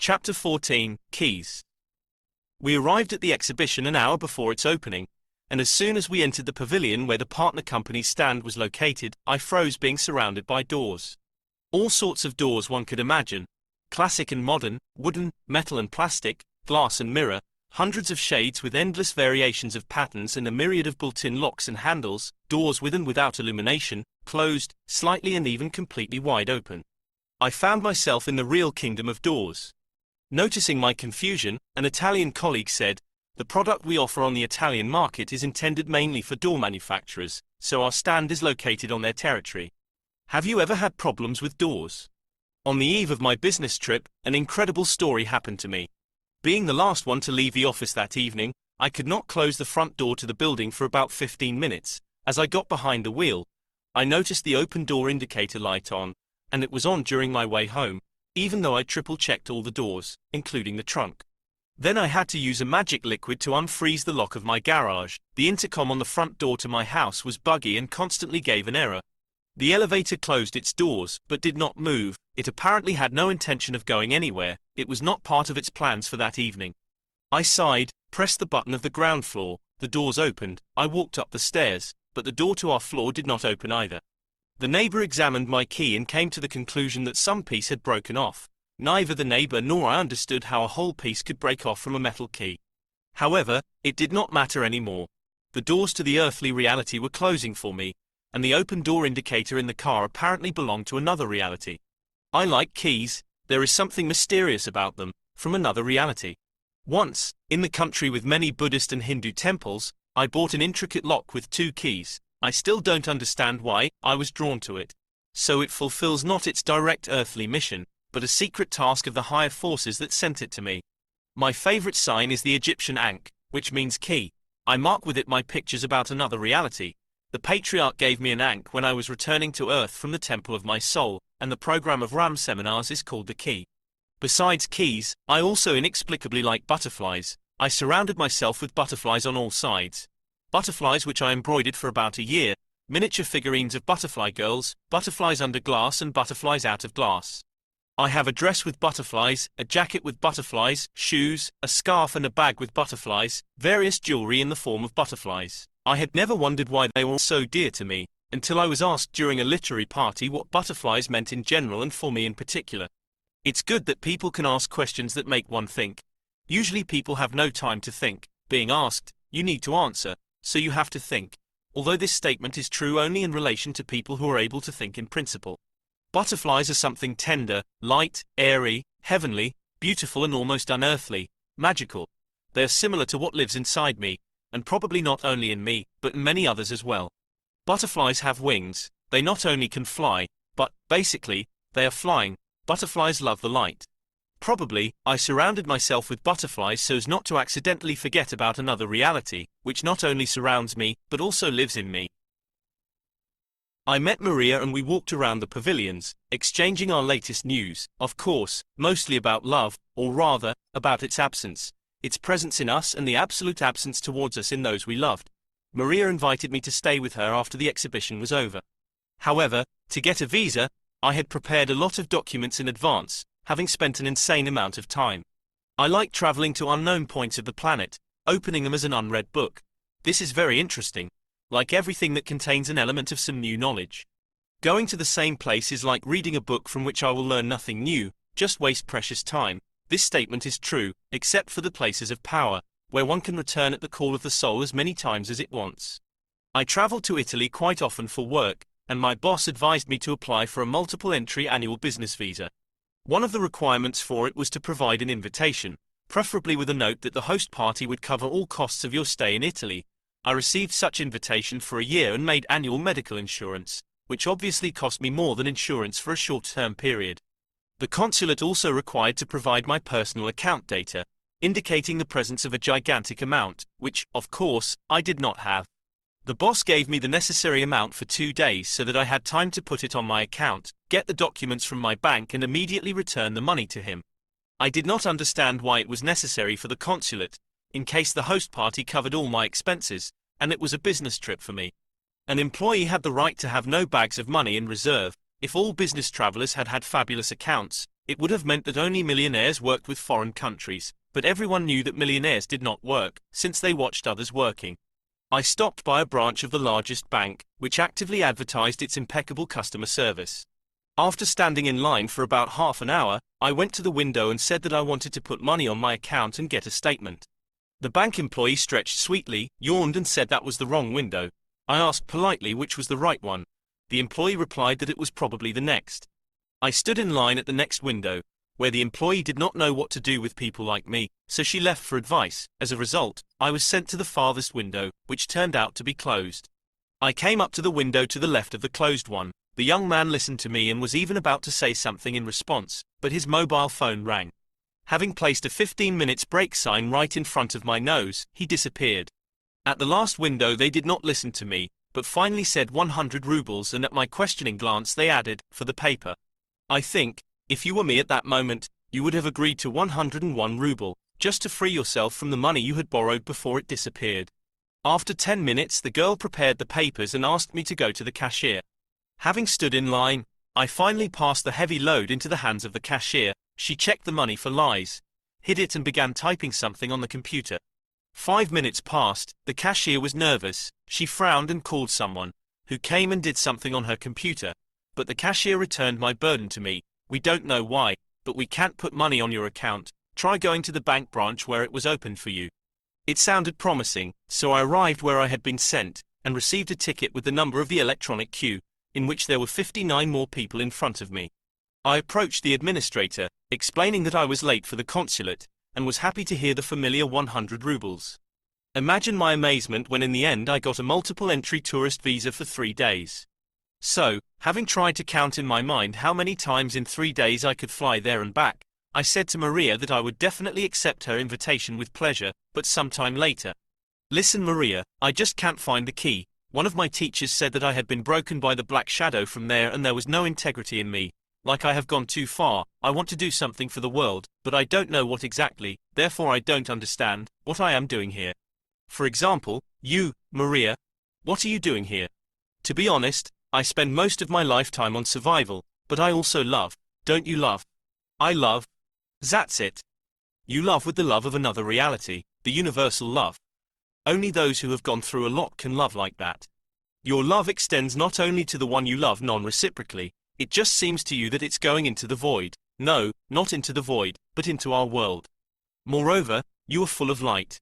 Chapter 14, Keys. We arrived at the exhibition an hour before its opening, and as soon as we entered the pavilion where the partner company's stand was located, I froze being surrounded by doors. All sorts of doors one could imagine. Classic and modern, wooden, metal and plastic, glass and mirror, hundreds of shades with endless variations of patterns and a myriad of built-in locks and handles, doors with and without illumination, closed, slightly and even completely wide open. I found myself in the real kingdom of doors. Noticing my confusion, an Italian colleague said, "The product we offer on the Italian market is intended mainly for door manufacturers, so our stand is located on their territory. Have you ever had problems with doors?" On the eve of my business trip, an incredible story happened to me. Being the last one to leave the office that evening, I could not close the front door to the building for about 15 minutes. As I got behind the wheel, I noticed the open door indicator light on, and it was on during my way home, even though I triple-checked all the doors, including the trunk. Then I had to use a magic liquid to unfreeze the lock of my garage. The intercom on the front door to my house was buggy and constantly gave an error. The elevator closed its doors, but did not move. It apparently had no intention of going anywhere. It was not part of its plans for that evening. I sighed, pressed the button of the ground floor, the doors opened, I walked up the stairs, but the door to our floor did not open either. The neighbor examined my key and came to the conclusion that some piece had broken off. Neither the neighbor nor I understood how a whole piece could break off from a metal key. However, it did not matter anymore. The doors to the earthly reality were closing for me, and the open door indicator in the car apparently belonged to another reality. I like keys. There is something mysterious about them, from another reality. Once, in the country with many Buddhist and Hindu temples, I bought an intricate lock with 2 keys. I still don't understand why. I was drawn to it. So it fulfills not its direct earthly mission, but a secret task of the higher forces that sent it to me. My favorite sign is the Egyptian ankh, which means key. I mark with it my pictures about another reality. The patriarch gave me an ankh when I was returning to earth from the temple of my soul, and the program of Ram seminars is called the key. Besides keys, I also inexplicably like butterflies. I surrounded myself with butterflies on all sides. Butterflies which I embroidered for about a year, miniature figurines of butterfly girls, butterflies under glass and butterflies out of glass. I have a dress with butterflies, a jacket with butterflies, shoes, a scarf and a bag with butterflies, various jewelry in the form of butterflies. I had never wondered why they were so dear to me, until I was asked during a literary party what butterflies meant in general and for me in particular. It's good that people can ask questions that make one think. Usually people have no time to think. Being asked, you need to answer, so you have to think. Although this statement is true only in relation to people who are able to think in principle. Butterflies are something tender, light, airy, heavenly, beautiful and almost unearthly, magical. They are similar to what lives inside me, and probably not only in me, but in many others as well. Butterflies have wings. They not only can fly, but, basically, they are flying. Butterflies love the light. Probably, I surrounded myself with butterflies so as not to accidentally forget about another reality, which not only surrounds me, but also lives in me. I met Maria and we walked around the pavilions, exchanging our latest news, of course, mostly about love, or rather, about its absence. Its presence in us and the absolute absence towards us in those we loved. Maria invited me to stay with her after the exhibition was over. However, to get a visa, I had prepared a lot of documents in advance, having spent an insane amount of time. I like traveling to unknown points of the planet, opening them as an unread book. This is very interesting. Like everything that contains an element of some new knowledge. Going to the same place is like reading a book from which I will learn nothing new, just waste precious time. This statement is true, except for the places of power, where one can return at the call of the soul as many times as it wants. I travel to Italy quite often for work, and my boss advised me to apply for a multiple-entry annual business visa. One of the requirements for it was to provide an invitation, preferably with a note that the host party would cover all costs of your stay in Italy. I received such invitation for a year and made annual medical insurance, which obviously cost me more than insurance for a short-term period. The consulate also required to provide my personal account data, indicating the presence of a gigantic amount, which, of course, I did not have. The boss gave me the necessary amount for 2 days so that I had time to put it on my account, get the documents from my bank and immediately return the money to him. I did not understand why it was necessary for the consulate, in case the host party covered all my expenses, and it was a business trip for me. An employee had the right to have no bags of money in reserve. If all business travelers had had fabulous accounts, It would have meant that only millionaires worked with foreign countries, but everyone knew that millionaires did not work, since they watched others working. I stopped by a branch of the largest bank, which actively advertised its impeccable customer service. After standing in line for about half an hour, I went to the window and said that I wanted to put money on my account and get a statement. The bank employee stretched sweetly, yawned and said that was the wrong window. I asked politely which was the right one. The employee replied that it was probably the next. I stood in line at the next window, where the employee did not know what to do with people like me, so she left for advice. As a result, I was sent to the farthest window, which turned out to be closed. I came up to the window to the left of the closed one. The young man listened to me and was even about to say something in response, but his mobile phone rang. Having placed a 15 minutes break sign right in front of my nose, he disappeared. At the last window they did not listen to me, but finally said 100 rubles, and at my questioning glance they added, for the paper. I think, if you were me at that moment, you would have agreed to 101 ruble, just to free yourself from the money you had borrowed before it disappeared. After 10 minutes the girl prepared the papers and asked me to go to the cashier. Having stood in line, I finally passed the heavy load into the hands of the cashier. She checked the money for lies, hid it and began typing something on the computer. 5 minutes passed, the cashier was nervous, she frowned and called someone, who came and did something on her computer, but the cashier returned my burden to me. We don't know why, but we can't put money on your account, try going to the bank branch where it was opened for you. It sounded promising, so I arrived where I had been sent, and received a ticket with the number of the electronic queue, in which there were 59 more people in front of me. I approached the administrator, explaining that I was late for the consulate, and was happy to hear the familiar 100 rubles. Imagine my amazement when in the end I got a multiple-entry tourist visa for 3 days. So, having tried to count in my mind how many times in 3 days I could fly there and back, I said to Maria that I would definitely accept her invitation with pleasure, but sometime later. Listen Maria, I just can't find the key. One of my teachers said that I had been broken by the black shadow from there and there was no integrity in me. Like I have gone too far, I want to do something for the world, but I don't know what exactly, therefore I don't understand what I am doing here. For example, you, Maria, what are you doing here? To be honest, I spend most of my lifetime on survival, but I also love. Don't you love? I love. That's it. You love with the love of another reality, the universal love. Only those who have gone through a lot can love like that. Your love extends not only to the one you love non-reciprocally, it just seems to you that it's going into the void. No, not into the void, but into our world. Moreover, you are full of light.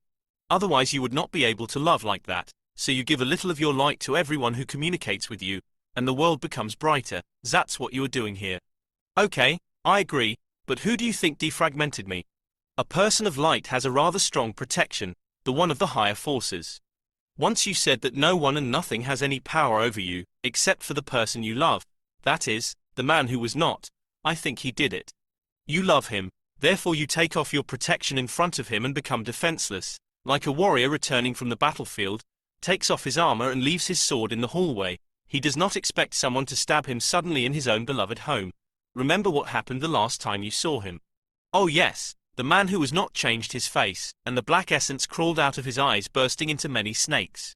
Otherwise you would not be able to love like that, so you give a little of your light to everyone who communicates with you, and the world becomes brighter. That's what you are doing here. Okay, I agree, but who do you think defragmented me? A person of light has a rather strong protection, the one of the higher forces. Once you said that no one and nothing has any power over you, except for the person you love. That is, the man who was not. I think he did it. You love him, therefore you take off your protection in front of him and become defenseless, like a warrior returning from the battlefield, takes off his armor and leaves his sword in the hallway. He does not expect someone to stab him suddenly in his own beloved home. Remember what happened the last time you saw him. Oh yes, the man who was not changed his face, and the black essence crawled out of his eyes bursting into many snakes.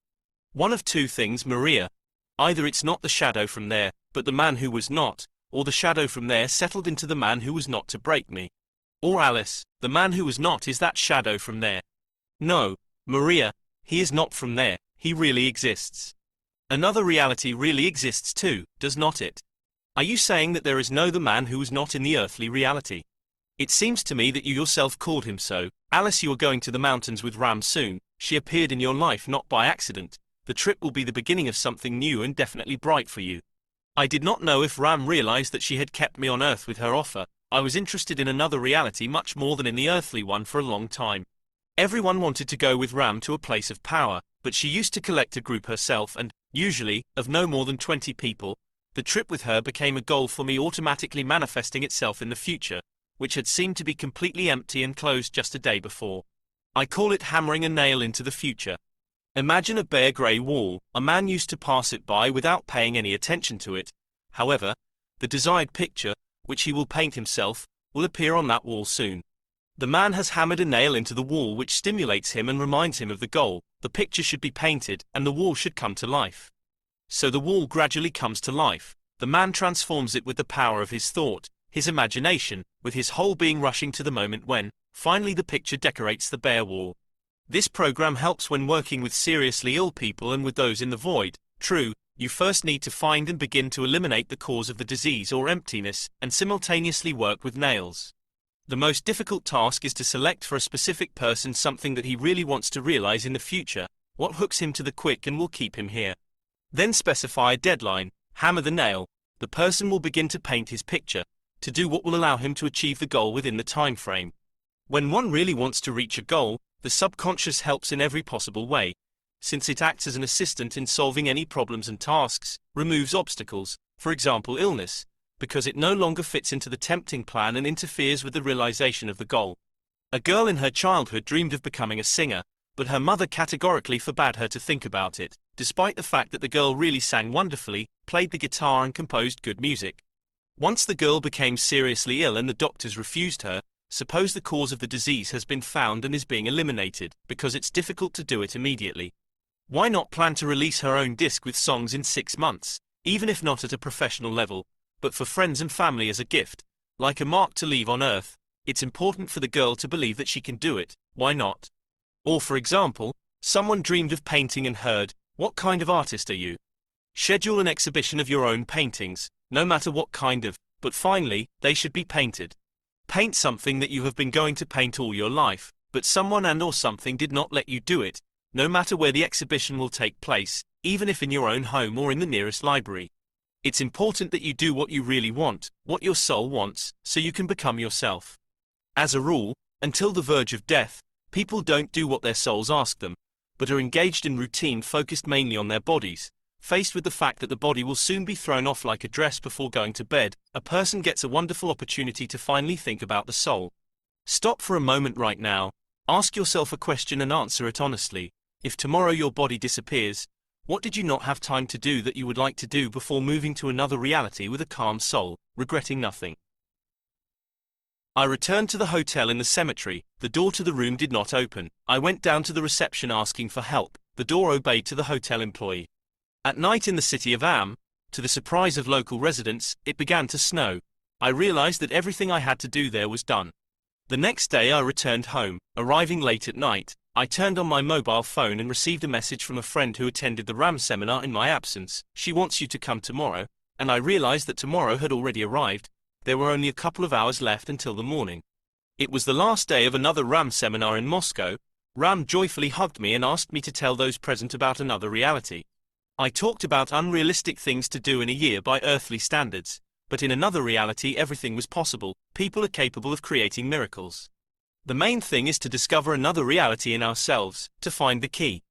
One of two things Maria. Either it's not the shadow from there, but the man who was not, or the shadow from there settled into the man who was not to break me. Or Alice, the man who was not is that shadow from there. No, Maria, he is not from there, he really exists. Another reality really exists too, does not it? Are you saying that there is no the man who was not in the earthly reality? It seems to me that you yourself called him so. Alice, you are going to the mountains with Ram soon. She appeared in your life not by accident. The trip will be the beginning of something new and definitely bright for you. I did not know if Ram realized that she had kept me on earth with her offer. I was interested in another reality much more than in the earthly one for a long time. Everyone wanted to go with Ram to a place of power, but she used to collect a group herself and, usually, of no more than 20 people. The trip with her became a goal for me, automatically manifesting itself in the future, which had seemed to be completely empty and closed just a day before. I call it hammering a nail into the future. Imagine a bare grey wall. A man used to pass it by without paying any attention to it. However, the desired picture, which he will paint himself, will appear on that wall soon. The man has hammered a nail into the wall which stimulates him and reminds him of the goal. The picture should be painted, and the wall should come to life. So the wall gradually comes to life. The man transforms it with the power of his thought. his imagination, with his whole being rushing to the moment when, finally the picture decorates the bare wall. This program helps when working with seriously ill people and with those in the void. True, you first need to find and begin to eliminate the cause of the disease or emptiness, and simultaneously work with nails. The most difficult task is to select for a specific person something that he really wants to realize in the future, what hooks him to the quick and will keep him here. Then specify a deadline, hammer the nail. The person will begin to paint his picture, to do what will allow him to achieve the goal within the time frame. When one really wants to reach a goal, the subconscious helps in every possible way, since it acts as an assistant in solving any problems and tasks, removes obstacles, for example illness, because it no longer fits into the tempting plan and interferes with the realization of the goal. A girl in her childhood dreamed of becoming a singer, but her mother categorically forbade her to think about it, despite the fact that the girl really sang wonderfully, played the guitar and composed good music. Once the girl became seriously ill and the doctors refused her, suppose the cause of the disease has been found and is being eliminated, because it's difficult to do it immediately. Why not plan to release her own disc with songs in 6 months, even if not at a professional level, but for friends and family as a gift, like a mark to leave on earth? It's important for the girl to believe that she can do it, why not? Or for example, someone dreamed of painting and heard, "What kind of artist are you?" Schedule an exhibition of your own paintings, no matter what kind of, but finally, they should be painted. Paint something that you have been going to paint all your life, but someone and or something did not let you do it, no matter where the exhibition will take place, even if in your own home or in the nearest library. It's important that you do what you really want, what your soul wants, so you can become yourself. As a rule, until the verge of death, people don't do what their souls ask them, but are engaged in routine focused mainly on their bodies. Faced with the fact that the body will soon be thrown off like a dress before going to bed, a person gets a wonderful opportunity to finally think about the soul. Stop for a moment right now, ask yourself a question and answer it honestly. If tomorrow your body disappears, what did you not have time to do that you would like to do before moving to another reality with a calm soul, regretting nothing? I returned to the hotel in the cemetery. The door to the room did not open. I went down to the reception asking for help. The door obeyed to the hotel employee. At night in the city of Am, to the surprise of local residents, it began to snow. I realized that everything I had to do there was done. The next day I returned home. Arriving late at night, I turned on my mobile phone and received a message from a friend who attended the RAM seminar in my absence. She wants you to come tomorrow, and I realized that tomorrow had already arrived. There were only a couple of hours left until the morning. It was the last day of another RAM seminar in Moscow. RAM joyfully hugged me and asked me to tell those present about another reality. I talked about unrealistic things to do in a year by earthly standards, but in another reality everything was possible. People are capable of creating miracles. The main thing is to discover another reality in ourselves, to find the key.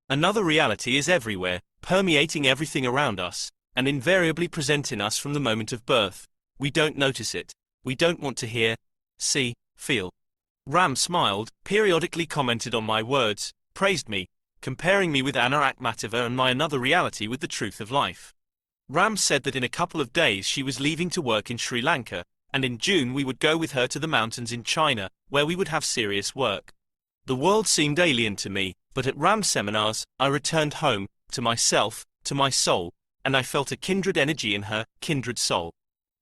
Another reality is everywhere, permeating everything around us, and invariably present in us from the moment of birth. We don't notice it. We don't want to hear, see, feel. Ram smiled, periodically commented on my words, praised me, comparing me with Anna Akhmatova and my another reality with the truth of life. Ram said that in a couple of days she was leaving to work in Sri Lanka, and in June we would go with her to the mountains in China, where we would have serious work. The world seemed alien to me, but at Ram's seminars, I returned home, to myself, to my soul, and I felt a kindred energy in her, kindred soul.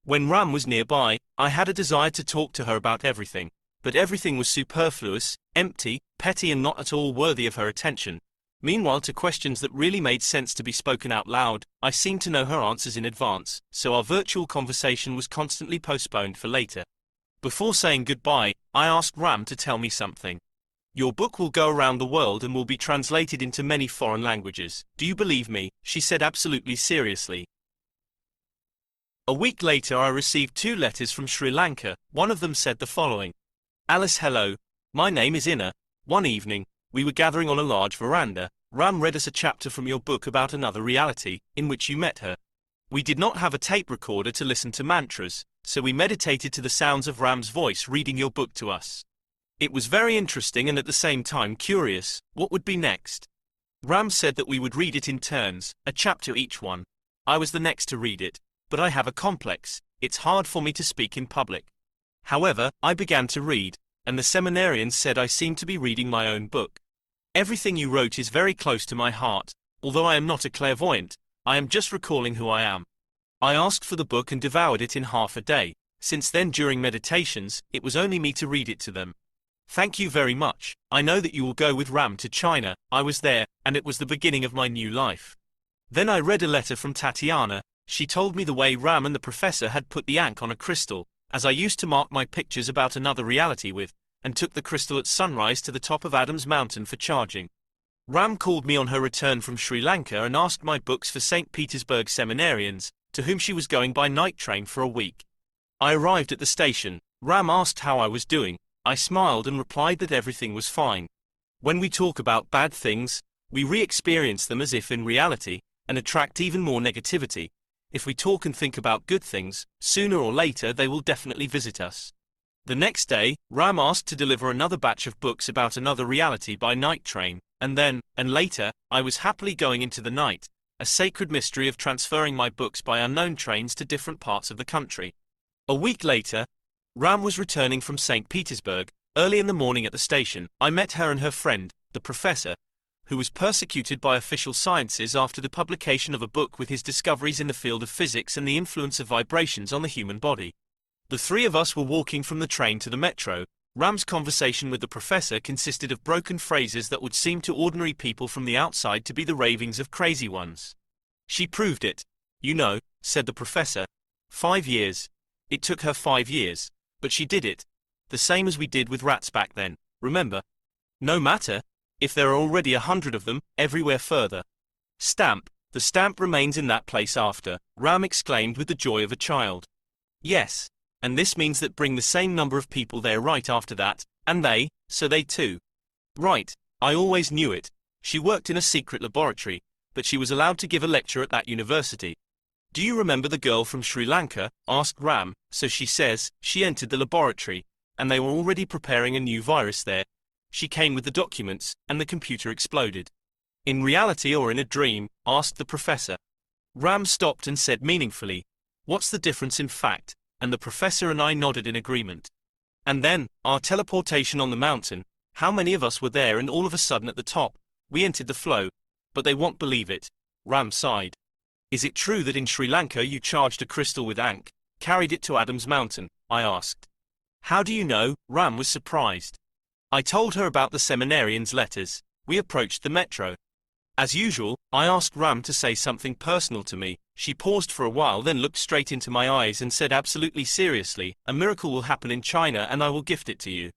When Ram was nearby, I had a desire to talk to her about everything, but everything was superfluous, empty, petty and not at all worthy of her attention. Meanwhile, to questions that really made sense to be spoken out loud, I seemed to know her answers in advance, so our virtual conversation was constantly postponed for later. Before saying goodbye, I asked Ram to tell me something. Your book will go around the world and will be translated into many foreign languages. Do you believe me? She said absolutely seriously. A week later I received 2 letters from Sri Lanka. One of them said the following. Alice, hello. My name is Inna. One evening, we were gathering on a large veranda. Ram read us a chapter from your book about another reality, in which you met her. We did not have a tape recorder to listen to mantras, so we meditated to the sounds of Ram's voice reading your book to us. It was very interesting and at the same time curious. What would be next? Ram said that we would read it in turns, a chapter each one. I was the next to read it, but I have a complex. It's hard for me to speak in public. However, I began to read, and the seminarians said I seemed to be reading my own book. Everything you wrote is very close to my heart. Although I am not a clairvoyant, I am just recalling who I am. I asked for the book and devoured it in half a day. Since then during meditations, it was only me to read it to them. Thank you very much. I know that you will go with Ram to China. I was there, and it was the beginning of my new life. Then I read a letter from Tatiana. She told me the way Ram and the professor had put the ink on a crystal, as I used to mark my pictures about another reality with, and took the crystal at sunrise to the top of Adam's mountain for charging. Ram called me on her return from Sri Lanka and asked my books for St. Petersburg seminarians, to whom she was going by night train for a week. I arrived at the station. Ram asked how I was doing. I smiled and replied that everything was fine. When we talk about bad things, we re-experience them as if in reality, and attract even more negativity. If we talk and think about good things, sooner or later they will definitely visit us. The next day, Ram asked to deliver another batch of books about another reality by night train, and then, and later, I was happily going into the night, a sacred mystery of transferring my books by unknown trains to different parts of the country. A week later, Ram was returning from St. Petersburg. Early in the morning at the station, I met her and her friend, the professor, who was persecuted by official sciences after the publication of a book with his discoveries in the field of physics and the influence of vibrations on the human body. The three of us were walking from the train to the metro. Ram's conversation with the professor consisted of broken phrases that would seem to ordinary people from the outside to be the ravings of crazy ones. She proved it. You know, said the professor. 5 years. It took her 5 years. But she did it. The same as we did with rats back then, remember? No matter, if there are already 100 of them, everywhere further. Stamp. The stamp remains in that place after, Ram exclaimed with the joy of a child. Yes. And this means that bring the same number of people there right after that, and they, so they too. Right, I always knew it. She worked in a secret laboratory, but she was allowed to give a lecture at that university. Do you remember the girl from Sri Lanka? Asked Ram. So she says, she entered the laboratory, and they were already preparing a new virus there. She came with the documents, and the computer exploded. In reality or in a dream? Asked the professor. Ram stopped and said meaningfully, what's the difference in fact? And the professor and I nodded in agreement. And then, our teleportation on the mountain, how many of us were there, and all of a sudden at the top, we entered the flow. But they won't believe it. Ram sighed. Is it true that in Sri Lanka you charged a crystal with ink, carried it to Adam's mountain? I asked. How do you know? Ram was surprised. I told her about the seminarians' letters. We approached the metro. As usual, I asked Ram to say something personal to me. She paused for a while, then looked straight into my eyes and said absolutely seriously, a miracle will happen in China and I will gift it to you.